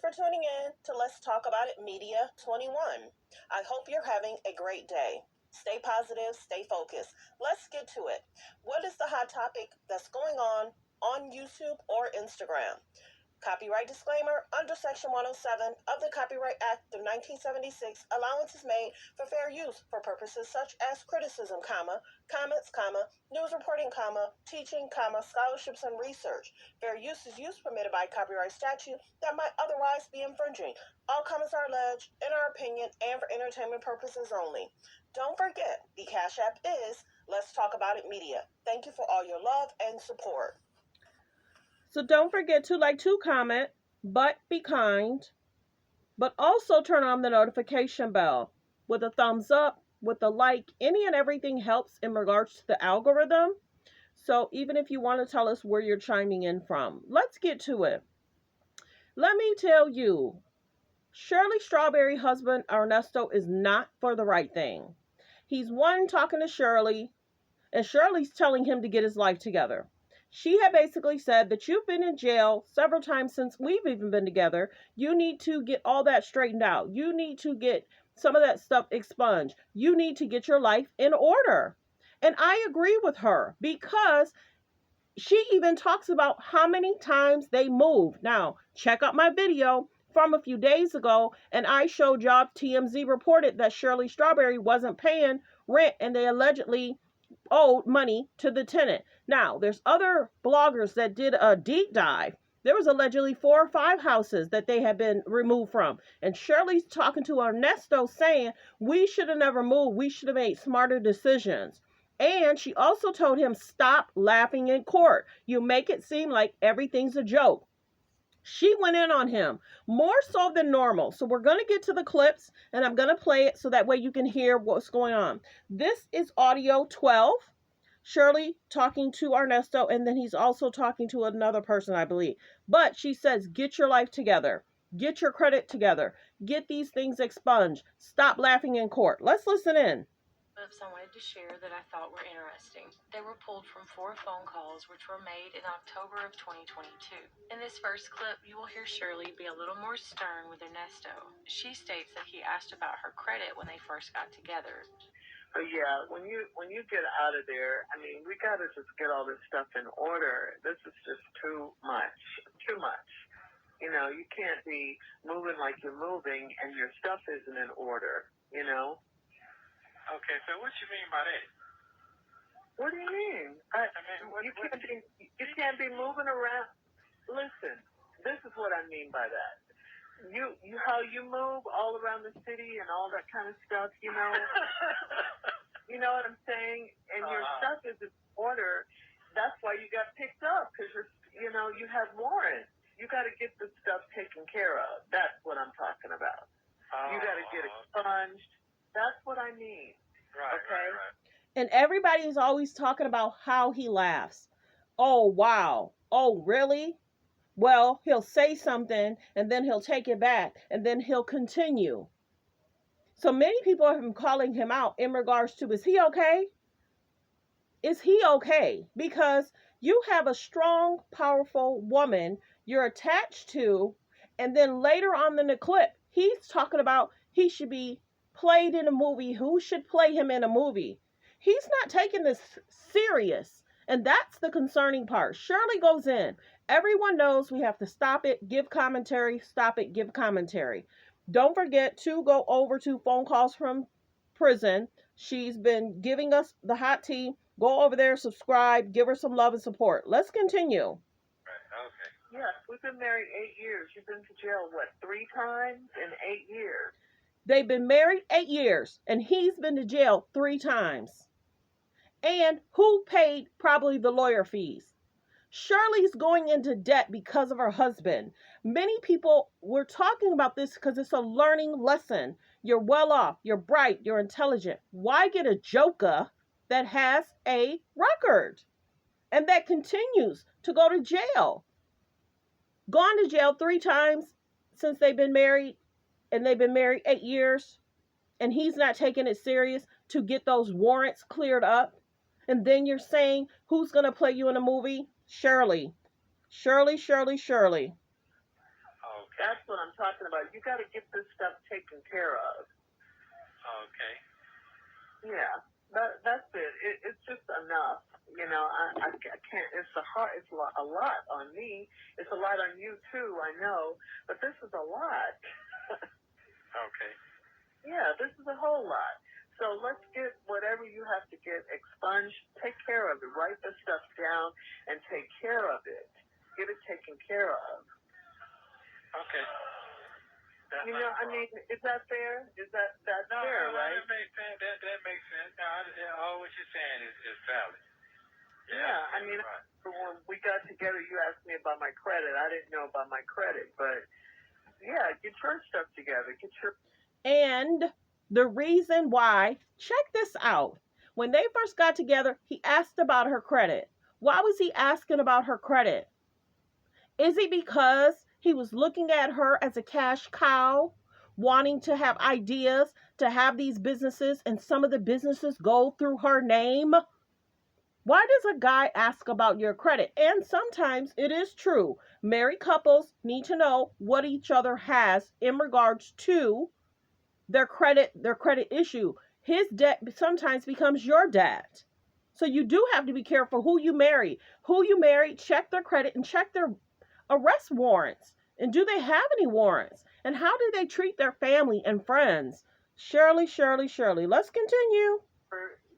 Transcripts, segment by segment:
for tuning in to Let's Talk About It Media 21. I hope you're having a great day. Stay positive, stay focused. Let's get to it. What is the hot topic that's going on YouTube or Instagram? Copyright disclaimer: under Section 107 of the Copyright Act of 1976, allowance is made for fair use for purposes such as criticism, comments, news reporting, teaching, scholarships, and research. Fair use is use permitted by copyright statute that might otherwise be infringing. All comments are alleged, in our opinion, and for entertainment purposes only. Don't forget, the Cash App is Let's Talk About It Media. Thank you for all your love and support. So don't forget to comment, but be kind. But also turn on the notification bell. With a thumbs up, with a like, any and everything helps in regards to the algorithm. So even if you want to tell us where you're chiming in from, let's get to it. Let me tell you, Shirley Strawberry husband Ernesto is not for the right thing. He's one talking to Shirley, and Shirley's telling him to get his life together. She had basically said that you've been in jail several times since we've even been together. You need to get all that straightened out. You need to get some of that stuff expunged. You need to get your life in order. And I agree with her because she even talks about how many times they moved. Now, check out my video from a few days ago, and I showed y'all TMZ reported that Shirley Strawberry wasn't paying rent, and they allegedly owed money to the tenant. Now, there's other bloggers that did a deep dive. There was allegedly 4 or 5 houses that they had been removed from. And Shirley's talking to Ernesto saying, we should have never moved. We should have made smarter decisions. And she also told him, stop laughing in court. You make it seem like everything's a joke. She went in on him more so than normal. So we're going to get to the clips and I'm going to play it so that way you can hear what's going on. This is audio 12. Shirley talking to Ernesto, and then he's also talking to another person, I believe. But she says, get your life together. Get your credit together. Get these things expunged. Stop laughing in court. Let's listen in. I wanted to share that I thought were interesting. They were pulled from 4 phone calls which were made in October of 2022. In this first clip, you will hear Shirley be a little more stern with Ernesto. She states that he asked about her credit when they first got together. Yeah, when you get out of there, I mean, we got to just get all this stuff in order. This is just too much. Too much. You know, you can't be moving like you're moving and your stuff isn't in order, you know? Okay, so what you mean by that? What do you mean? You can't be moving around. Listen, this is what I mean by that. You how you move all around the city and all that kind of stuff, you know. You know what I'm saying? And your stuff is in order. That's why you got picked up, because you have warrants. You got to get the stuff taken care of. That's what I'm talking about. You got to get expunged. That's what I mean. Right, okay? Right. And everybody's always talking about how he laughs. Oh, wow. Oh, really? Well, he'll say something and then he'll take it back and then he'll continue. So many people have been calling him out in regards to, is he okay? Is he okay? Because you have a strong, powerful woman you're attached to, and then later on in the clip, he's talking about he should be played in a movie. Who should play him in a movie? He's not taking this serious. And that's the concerning part. Shirley goes in. Everyone knows we have to stop it, give commentary, stop it, give commentary. Don't forget to go over to Phone Calls from Prison. She's been giving us the hot tea. Go over there, subscribe, give her some love and support. Let's continue. Right, okay. Yes, we've been married 8 years. You've been to jail, what, 3 times in 8 years? They've been married 8 years, and he's been to jail 3 times. And who paid probably the lawyer fees? Shirley's going into debt because of her husband. Many people were talking about this because it's a learning lesson. You're well off, you're bright, you're intelligent. Why get a joker that has a record and that continues to go to jail? Gone to jail 3 times since they've been married, and they've been married 8 years, and he's not taking it serious to get those warrants cleared up. And then you're saying, who's going to play you in a movie? Shirley. Shirley. Okay. That's what I'm talking about. You got to get this stuff taken care of. Okay. Yeah, that's it. It's just enough. I can't. It's a lot on me. It's a lot on you too. I know, but this is a lot. Okay. Yeah, this is a whole lot. So let's get whatever you have to get expunged. Take care of it. Write the stuff down and take care of it. Get it taken care of. Okay. Is that fair? That's fair, right? That makes sense. That makes sense. All what you're saying is valid. Yeah, right. When we got together, you asked me about my credit. I didn't know about my credit, but yeah, get your stuff together. And the reason why, check this out. When they first got together, he asked about her credit. Why was he asking about her credit? Is it because he was looking at her as a cash cow, wanting to have ideas to have these businesses and some of the businesses go through her name? Why does a guy ask about your credit? And sometimes it is true. Married couples need to know what each other has in regards to their credit issue. His debt sometimes becomes your debt. So you do have to be careful who you marry. Check their credit and check their arrest warrants. And do they have any warrants? And how do they treat their family and friends? Shirley. Let's continue.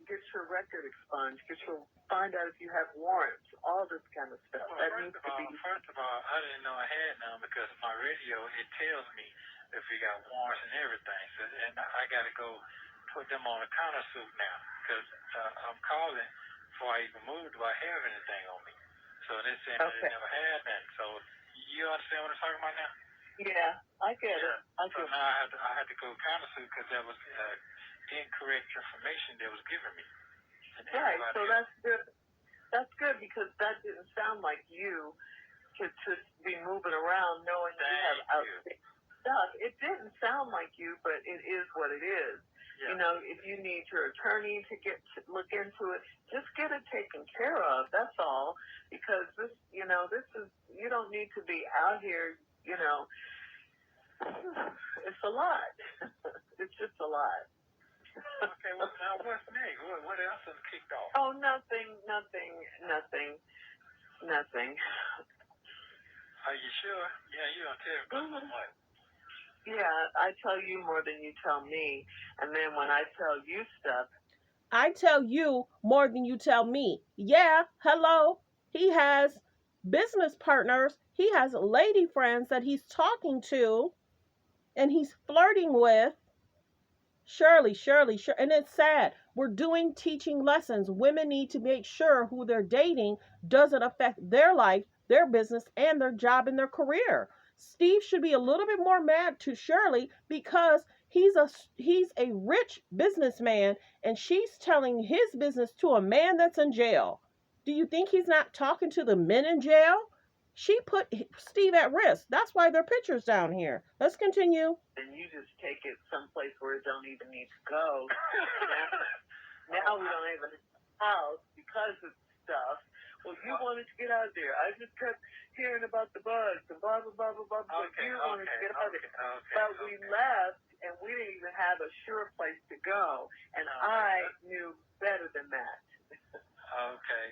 Get your record expunged. Find out if you have warrants. All this kind of stuff. Well, first of all, I didn't know I had none because my radio, it tells me if we got warrants and everything. So, and I got to go put them on a countersuit now because I'm calling before I even move. Do I have anything on me? So they're saying that they never had that. So you understand what I'm talking about now? Yeah, I get it. So now I had to go countersuit because that was incorrect information they was giving me. Right, so that's good. That's good because that didn't sound like you to be moving around knowing that you have outstanding stuff. It didn't sound like you, but it is what it is. Yeah. If you need your attorney to look into it, just get it taken care of. That's all. Because this is, you don't need to be out here, it's a lot. It's just a lot. Okay, well, now what's next? What else has kicked off? Oh, nothing. Are you sure? Yeah, you don't tell me much. Yeah, I tell you more than you tell me. And then when I tell you stuff, I tell you more than you tell me. Yeah, hello. He has business partners. He has lady friends that he's talking to and he's flirting with. Shirley. And it's sad. We're doing teaching lessons. Women need to make sure who they're dating doesn't affect their life, their business, and their job and their career. Steve should be a little bit more mad to Shirley because he's a rich businessman and she's telling his business to a man that's in jail. Do you think he's not talking to the men in jail? She put Steve at risk. That's why there are pictures down here. Let's continue. And you just take it someplace where it don't even need to go. Now we don't even have a house because of stuff. Well, you wanted to get out of there. I just kept hearing about the bugs and blah, blah, blah, blah, blah. But you wanted to get out of there. But we left, and we didn't even have a sure place to go. And I knew better than that. Okay.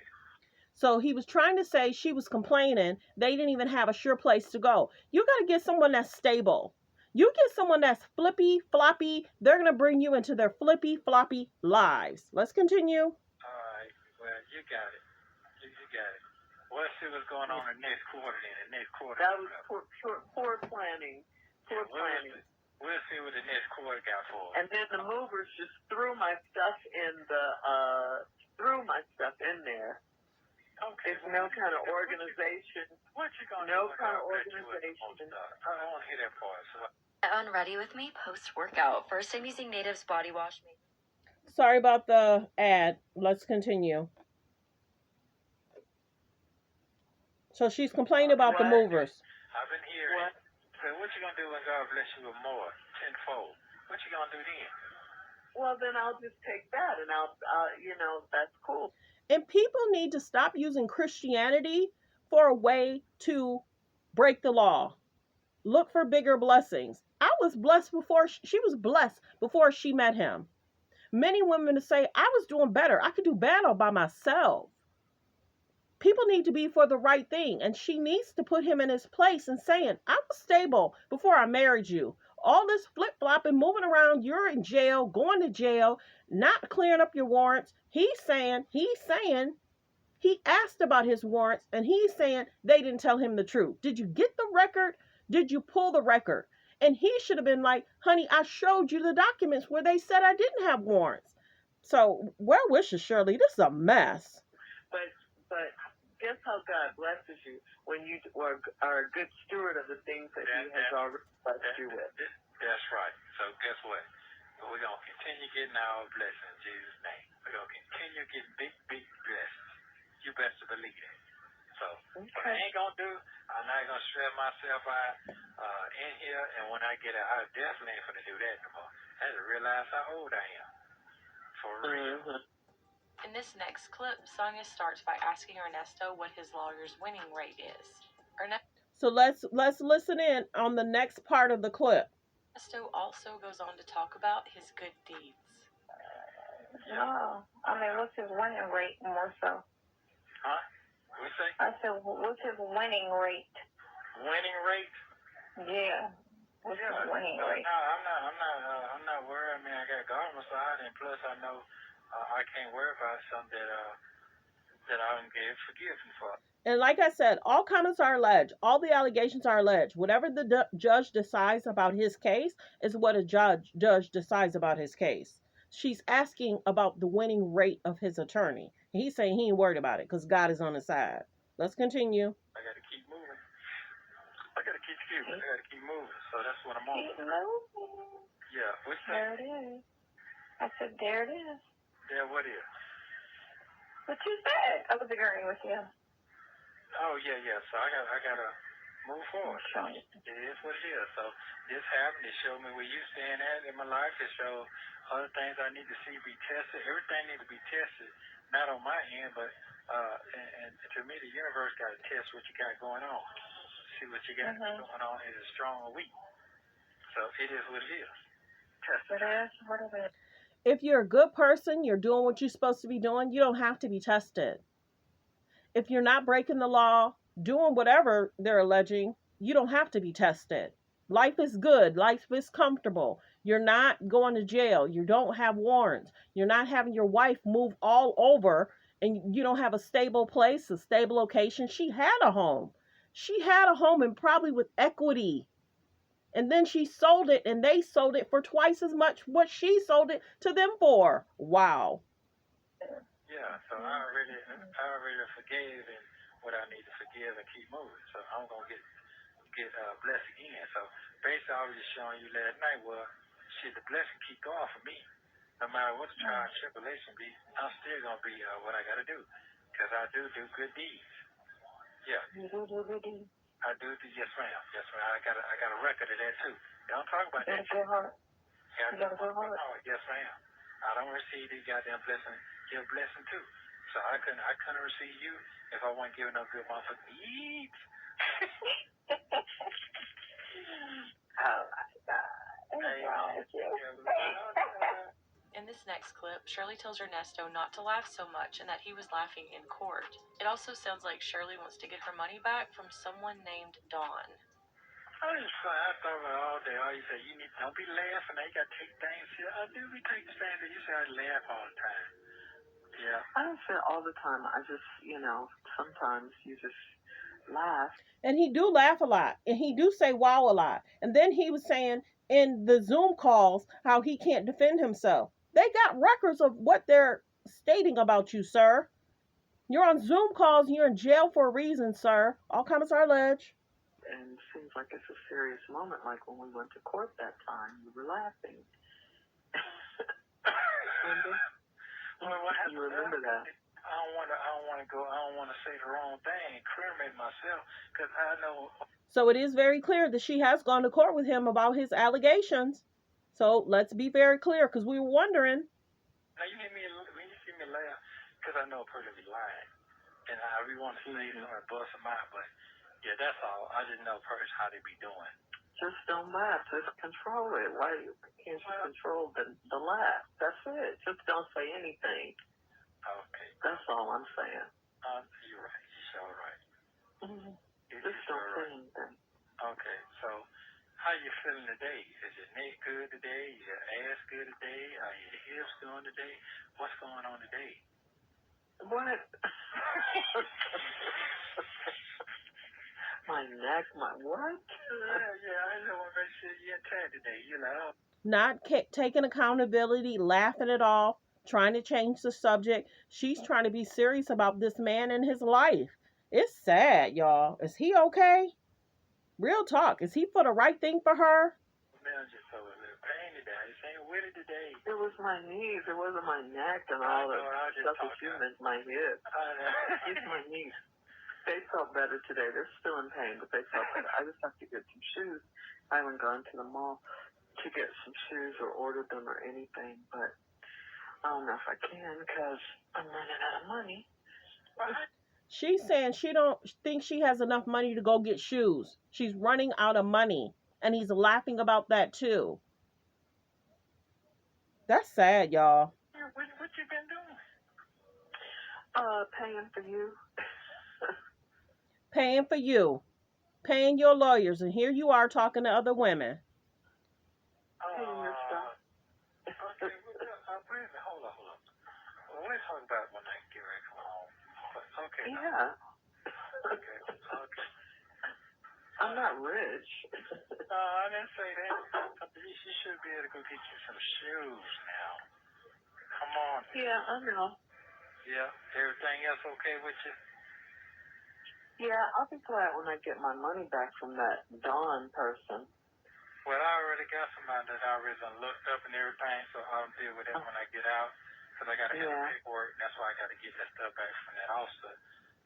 So he was trying to say she was complaining they didn't even have a sure place to go. You got to get someone that's stable. You get someone that's flippy, floppy, they're going to bring you into their flippy, floppy lives. Let's continue. All right. Well, you got it. You got it. Let's see what's going on in the next quarter then. That was poor planning. We'll see what the next quarter got for us. And then the movers just threw my stuff in there. Okay. It's no kind of organization. What you gonna do? No kind of organization. I don't want to hear that part. So. On Ready With Me post-workout. First, I'm using Native's body wash. Sorry about the ad. Let's continue. So she's complaining about the movers. I've been hearing. So what you gonna do when God bless you with more tenfold? What you gonna do then? Well, then I'll just take that, and I'll that's cool. And people need to stop using Christianity for a way to break the law. Look for bigger blessings. I was blessed before she was blessed before she met him. Many women say, I was doing better. I could do better by myself. People need to be for the right thing. And she needs to put him in his place and saying, I was stable before I married you. All this flip flopping, moving around, you're in jail, going to jail, not clearing up your warrants. He's saying, he asked about his warrants and he's saying they didn't tell him the truth. Did you get the record? Did you pull the record? And he should have been like, honey, I showed you the documents where they said I didn't have warrants. So, well wishes, Shirley. This is a mess. But guess how God blesses you when you are a good steward of the things that He has already blessed you with. That's right. So guess what? We're going to continue getting our blessings in Jesus' name. We're going to continue getting big, big blessings. You best to believe it. So what I ain't going to do, I'm not going to stress myself out in here. And when I get out, I definitely ain't going to do that no more. I had to realize how old I am. For real. Mm-hmm. In this next clip, Sonia starts by asking Ernesto what his lawyer's winning rate is. So let's listen in on the next part of the clip. Ernesto also goes on to talk about his good deeds. No, I mean, what's his winning rate more so? Huh? What you say? I said, what's his winning rate? Winning rate? Yeah. What's his winning rate? No, I'm not worried. I mean, I got God on my side, and plus I know I can't worry about something that I don't get forgiven for. And like I said, all comments are alleged. All the allegations are alleged. Whatever the judge decides about his case is what a judge decides about his case. She's asking about the winning rate of his attorney. He's saying he ain't worried about it because God is on his side. Let's continue. I got to keep moving. I got to keep moving. So that's what I'm on. Keep moving. Yeah. What's that? There it is. I said, there it is. Yeah, what is? What you said. I was agreeing with you. Oh, yeah. So I gotta move forward. Showing you. It is what it is. So this happened. It showed me where you stand at in my life. It showed other things I need to see be tested. Everything needs to be tested, not on my end, but and to me, the universe got to test what you got going on. See what you got going on. Is it strong or weak? So it is what it is. Test it. It is what it is. If you're a good person, you're doing what you're supposed to be doing, you don't have to be tested. If you're not breaking the law, doing whatever they're alleging, you don't have to be tested. Life is good. Life is comfortable. You're not going to jail. You don't have warrants. You're not having your wife move all over and you don't have a stable place, a stable location. She had a home. She had a home and probably with equity. And then she sold it and they sold it for twice as much what she sold it to them for. Wow. Yeah, so I already forgave and what I need to forgive and keep moving. So I'm gonna get blessed again. So basically, I was just showing you last night. Well, shit, the blessing keep going for me. No matter what the trial and tribulation be, I'm still gonna be what I gotta do, cause I do good deeds. Yeah. You do good deeds. I do. Yes, ma'am. I got a record of that too. Don't talk about that. You got a good heart. Oh, yes, ma'am. I don't receive these goddamn blessings. You're a blessing too. So I couldn't receive you if I wasn't giving up good motherfucking deeds. Oh my God. What's wrong with you? In this next clip, Shirley tells Ernesto not to laugh so much and that he was laughing in court. It also sounds like Shirley wants to get her money back from someone named Dawn. I thought about it all day. All you say, don't be laughing. You got to take things here. I do be taking things. You say I laugh all the time. Yeah. I don't say all the time. I just, sometimes you just laugh. And he do laugh a lot. And he do say wow a lot. And then he was saying in the Zoom calls how he can't defend himself. They got records of what they're stating about you, sir. You're on Zoom calls and you're in jail for a reason, sir. All comments are alleged. And it seems like it's a serious moment, like when we went to court that time, we were laughing. Remember? Well, what happened? You remember that? I don't want to say the wrong thing and incriminate myself, because I know. So it is very clear that she has gone to court with him about his allegations. So let's be very clear, because we were wondering. Now when you see me laugh, because I know a person be lying, and I really want to say something and bust them out, but yeah, that's all. I didn't know first how they be doing. Just don't laugh. Just control it. Why can't you control the laugh? That's it. Just don't say anything. Okay. That's all I'm saying. You're right. You're sure right. Mm-hmm. Just don't say anything. Okay, so how you feeling today? Is your neck good today? Is your ass good today? Are your hips doing today? What's going on today? What? My neck, my what? Yeah, I just want to make sure you're intact today, you know. Not taking accountability, laughing it off, trying to change the subject. She's trying to be serious about this man and his life. It's sad, y'all. Is he okay? Real talk. Is he for the right thing for her? Man, I just felt a little pain today. I just ain't with it today. It was my knees. It wasn't my neck and all that stuff that you meant my hips. It's my knees. They felt better today. They're still in pain, but they felt better. I just have to get some shoes. I haven't gone to the mall to get some shoes or ordered them or anything, but I don't know if I can because I'm running out of money. She's saying she don't think she has enough money to go get shoes. She's running out of money. And he's laughing about that too. That's sad, y'all. What you been doing? Paying for you. Paying for you. Paying your lawyers. And here you are talking to other women. Paying your stuff. Okay, hold on. Well, we'll talk about it when I get ready to come home. Okay. Yeah. Okay. I'm not rich. No, I didn't say that. She should be able to go get you some shoes now. Come on. Yeah, I know. Yeah. Everything else okay with you? Yeah, I'll be glad when I get my money back from that Dawn person. Well, I already got somebody that I already done looked up and everything, so I'll deal with that when I get out. Because I got to have the paperwork. That's why I got to get that stuff back from that officer,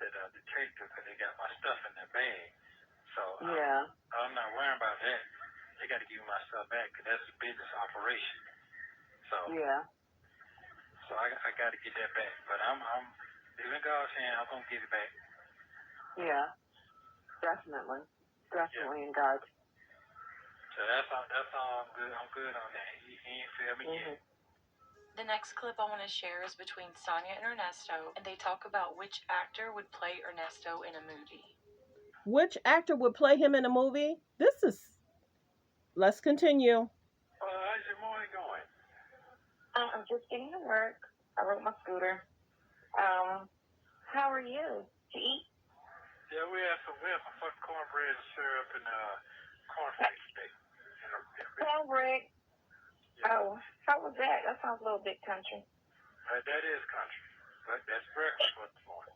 that detective, because they got my stuff in their bag. So I'm not worrying about that. They got to give me my stuff back because that's a business operation. So so I got to get that back. But I'm in God's hand. I'm gonna get it back. Yeah, definitely in God's. So that's all. I'm good on that. He ain't feel me yet. The next clip I want to share is between Sonia and Ernesto, and they talk about which actor would play Ernesto in a movie. Which actor would play him in a movie? Let's continue. How's your morning going? I'm just getting to work. I rode my scooter. How are you? To eat? Yeah, we have some fucking cornbread and syrup and cornflakes today. Cornbread. Yeah. Oh, how was that? That sounds a little bit country. That is country, but that's breakfast for the morning.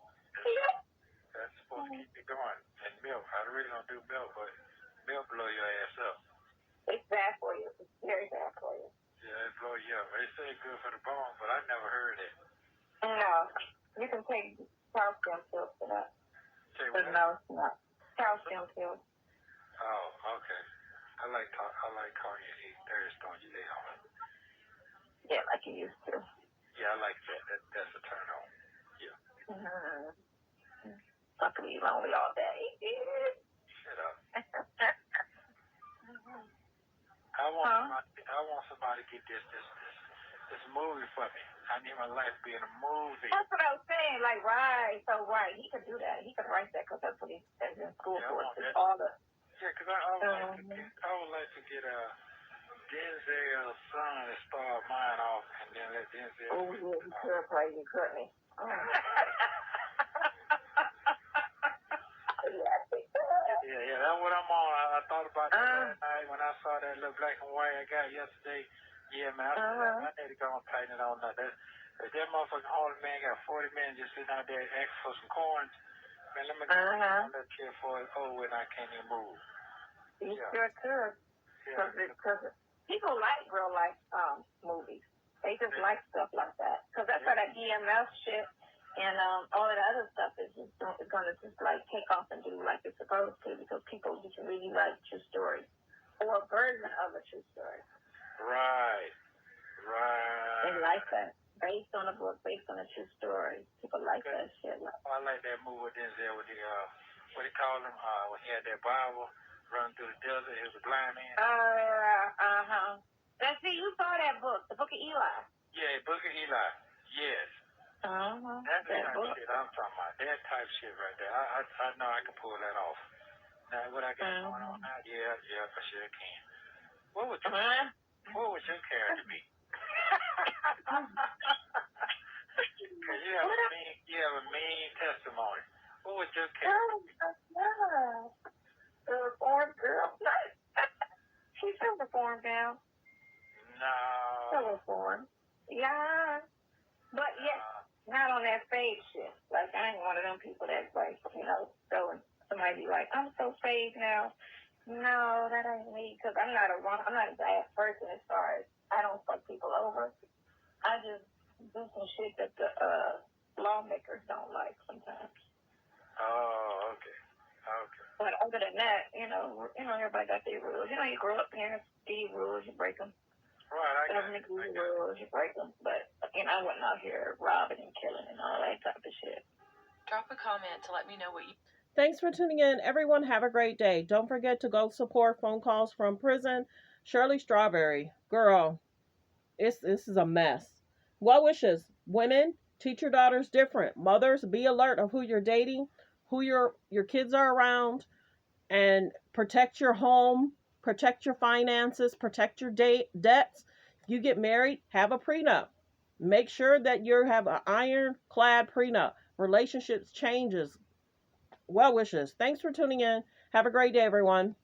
That's supposed to keep me going. And milk. I really don't do milk, but milk blow your ass up. It's bad for you. It's very bad for you. Yeah, it blow you up. They say it's good for the bones, but I never heard it. No. You can take calcium pills for that. Say what? But no, it's not. Calcium pills. Oh, okay. I like calling you thirst on you day on it. Yeah, like you used to. Yeah, I like that. That's a turn on. Yeah. I could be lonely all day. Shut up. I want somebody to get this movie for me. I need my life being a movie. That's what I was saying. Like, right. So, right. He could do that. He could write that because that's what he's in school for. All the. Yeah, because I would like to get Denzel's son to start mine off, and then let Denzel. Oh, yeah, you could play. You could me. Oh. Yeah, that's what I'm on. I thought about that last night when I saw that little black and white I got yesterday. Yeah, man, I need to go and tighten it on that. That motherfucking holy man got 40 men just sitting out there asking for some coins. Man, let me go on that kid for it. Oh, and I can't even move. You sure could. Because people like real life movies. They just like stuff like that. Because that's why that EMF shit and all of the other stuff is going to just like take off and do like it's supposed to, because people just really like true stories or a version of a true story. Right. They like that. Based on a book, based on a true story. People like that shit. I like that movie with Denzel with the what he called him when he had that Bible running through the desert. He was a blind man. Let's see, you saw that book, the Book of Eli. Yeah, Book of Eli. Yes. That's the type of shit I'm talking about. That type shit right there. I know I can pull that off. Now, what I got going on now, yeah, I sure can. What would your character be? Because you have a mean testimony. What would your character be? The reformed girl. She's still reformed now. No. Still reformed. Yeah. But yes, not on that fake shit. Like, I ain't one of them people that's like, so somebody be like, I'm so fake now. No, that ain't me. Because I'm not a bad person as far as I don't fuck people over. I just do some shit that the lawmakers don't like sometimes. Oh, okay. But other than that, everybody got their rules. You grow up, parents give you rules, you break them. Right, Government gives you rules, you break them. But, I wasn't out here robbing and killing and all that type of shit. Drop a comment to let me know what you... Thanks for tuning in. Everyone, have a great day. Don't forget to go support Phone Calls from Prison. Shirley Strawberry. Girl, this is a mess. Well wishes. Women, teach your daughters different. Mothers, be alert of who you're dating, who your kids are around, and protect your home, protect your finances, protect your debts. If you get married, have a prenup. Make sure that you have an ironclad prenup. Relationships changes. Well wishes. Thanks for tuning in. Have a great day, everyone.